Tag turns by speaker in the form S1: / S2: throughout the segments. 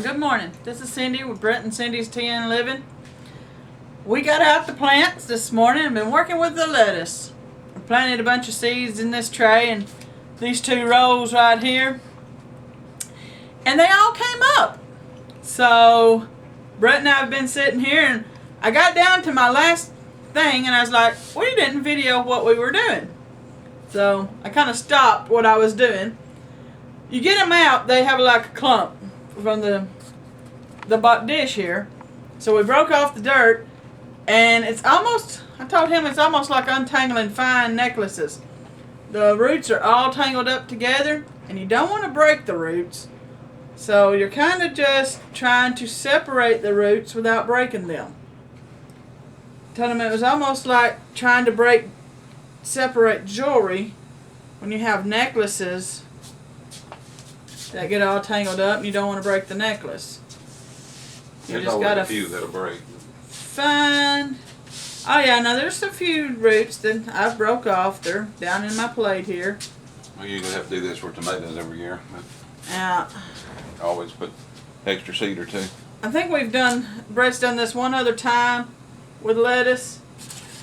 S1: Good morning. This is Cindy with Brett and Cindy's Tea and Living. We got out the plants this morning and been working with the lettuce. I planted a bunch of seeds in this tray and these two rows right here. And they all came up. So Brett and I have been sitting here and I got down to my last thing and I was like, we didn't video what we were doing. So I kind of stopped what I was doing. You get them out, they have like a clump from the dish here. So we broke off the dirt and it's almost, I told him it's almost like untangling fine necklaces. The roots are all tangled up together and you don't want to break the roots. So you're kind of just trying to separate the roots without breaking them. I told him it was almost like trying to separate jewelry when you have necklaces that get all tangled up and you don't want to break the necklace. You
S2: There's
S1: just
S2: always
S1: gotta
S2: a few that'll break.
S1: find. Oh yeah, now there's a few roots that I've broke off. They're down in my plate here.
S2: We usually have to do this for tomatoes every year. But
S1: Now,
S2: always put extra seed or two.
S1: I think Brett's done this one other time with lettuce.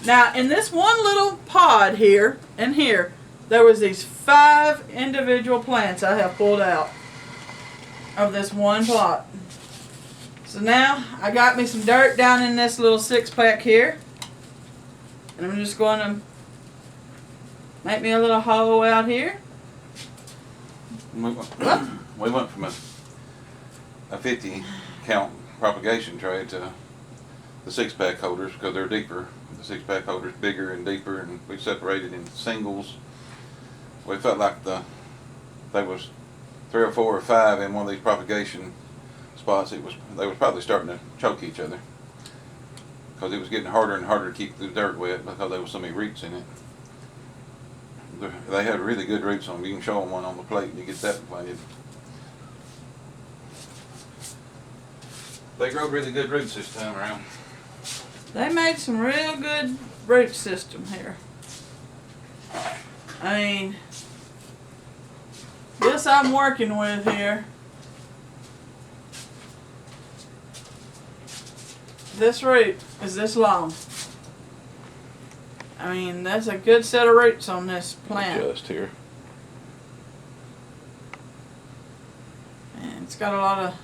S1: Now in this one little pod here and here, there was these 5 individual plants I have pulled out of this one plot. So now I got me some dirt down in this little 6-pack here. And I'm just going to make me a little hole out here.
S2: We went from a 50 count propagation tray to the 6-pack holders because they're deeper. The 6-pack holders bigger and deeper, and we separated into singles. We felt like there was 3 or 4 or 5 in one of these propagation spots. They was probably starting to choke each other because it was getting harder and harder to keep the dirt wet because there was so many roots in it. They had really good roots on them. You can show them one on the plate and you get that planted. They grow really good roots this time around.
S1: They made some real good root system here. I mean, this I'm working with here. This root is this long. I mean, that's a good set of roots on this plant.
S2: Just here.
S1: And it's got a lot of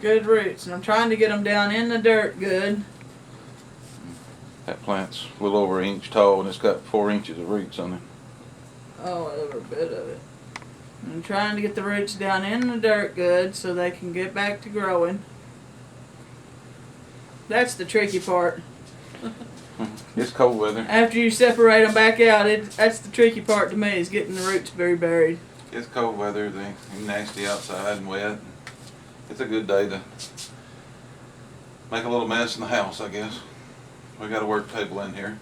S1: good roots, and I'm trying to get them down in the dirt good.
S2: That plant's a little over an inch tall and it's got 4 inches of roots on it.
S1: Oh, every bit of it. I'm trying to get the roots down in the dirt good so they can get back to growing. That's the tricky part.
S2: It's cold weather.
S1: After you separate them back out, that's the tricky part to me, is getting the roots very buried.
S2: It's cold weather. They're nasty outside and wet. It's a good day to make a little mess in the house, I guess. We got a work table in here.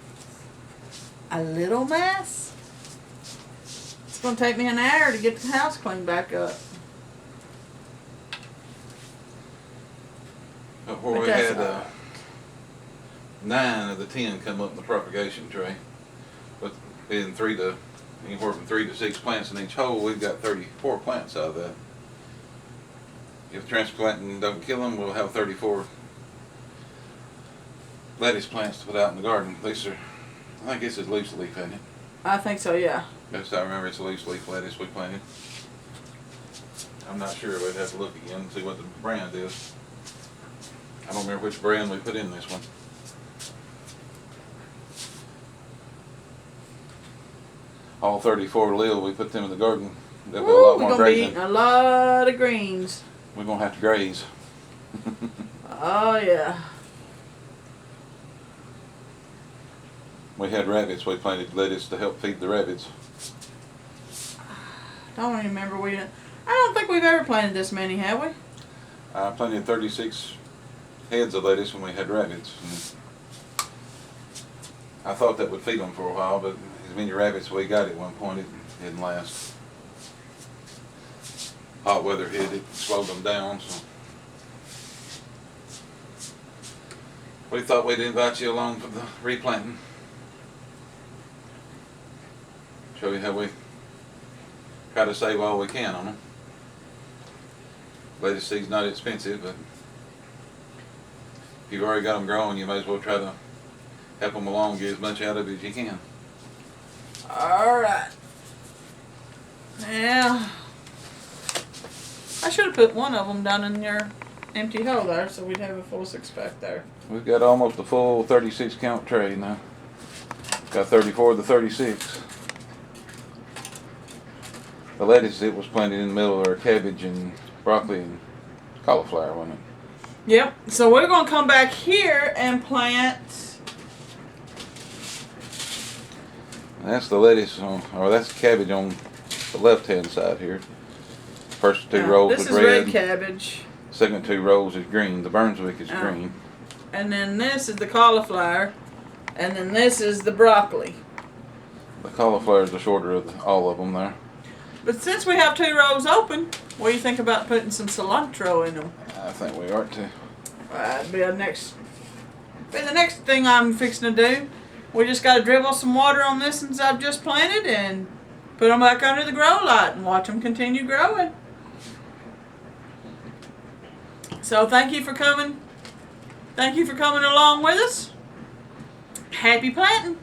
S1: A little mess? It's going to take me an hour to get the house cleaned back up.
S2: But where
S1: But
S2: we
S1: that's
S2: had 9 of the 10 come up in the propagation tray, with being anywhere from 3 to 6 plants in each hole, we've got 34 plants out of that. If transplanting don't kill them, we'll have 34 lettuce plants to put out in the garden. These are, I think this is loose leaf, isn't it?
S1: I think so, yeah.
S2: Best I remember, it's a loose leaf lettuce we planted. I'm not sure. We'd have to look again and see what the brand is. I don't remember which brand we put in this one. All 34 live. We put them in the garden. There'll be a lot
S1: Ooh,
S2: more
S1: we're going to be
S2: grazing.
S1: eating a lot of greens.
S2: We're gonna have to graze.
S1: Oh, yeah.
S2: We had rabbits. We planted lettuce to help feed the rabbits.
S1: I don't even remember. I don't think we've ever planted this many, have we?
S2: I planted 36 heads of lettuce when we had rabbits. And I thought that would feed them for a while, but as many rabbits we got at one point, it didn't last. Hot weather hit, it slowed them down. So we thought we'd invite you along for the replanting. Show you how we try to save all we can on them. lettuce seed's not expensive, but if you've already got them growing, you may as well try to help them along, get as much out of it as you can.
S1: All right. Now, I should have put one of them down in your empty hole there, so we'd have a full 6-pack there.
S2: We've got almost a full 36 count tray now. Got 34 to 36. The lettuce, it was planted in the middle of our cabbage and broccoli and cauliflower, wasn't it?
S1: Yep. So we're going to come back here and plant.
S2: That's the lettuce on, or that's the cabbage on the left-hand side here. First two rows
S1: This
S2: is
S1: is red cabbage.
S2: Second two rows is green. The Brunswick is green.
S1: And then this is the cauliflower. And then this is the broccoli.
S2: The cauliflower is the shorter of all of them there.
S1: But since we have 2 rows open, what do you think about putting some cilantro in them?
S2: I think we ought to.
S1: That'd be the next thing I'm fixing to do. We just got to dribble some water on this ones I've just planted and put them back under the grow light and watch them continue growing. So thank you for coming. Thank you for coming along with us. Happy planting.